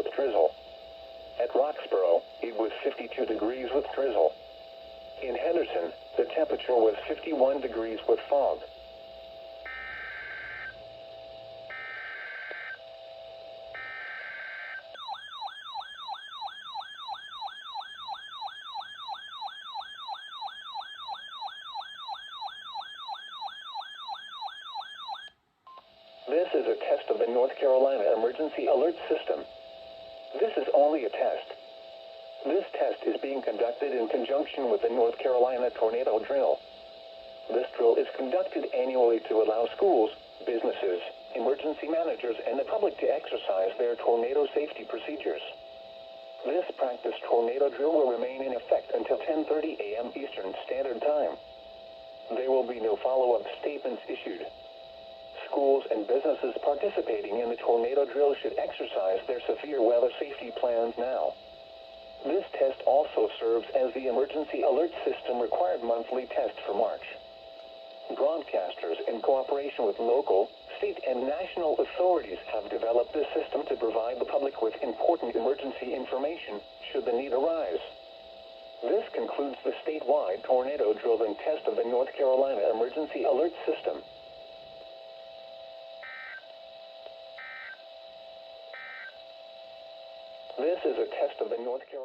with drizzle. At Roxborough, it was 52 degrees with drizzle. In Henderson, the temperature was 51 degrees with fog. This is a test of the North Carolina Emergency Alert System. This is only a test. This test is being conducted in conjunction with the North Carolina Tornado Drill. This drill is conducted annually to allow schools, businesses, emergency managers, and the public to exercise their tornado safety procedures. This practice tornado drill will remain in effect until 10:30 a.m. Eastern Standard Time. There will be no follow-up statements issued. Schools and businesses participating in the tornado drill should exercise their severe weather safety plans now. This test also serves as the Emergency Alert System required monthly test for March. Broadcasters, in cooperation with local, state, and national authorities, have developed this system to provide the public with important emergency information should the need arise. This concludes the statewide tornado drill and test of the North Carolina Emergency Alert System. This is a test of the North Carolina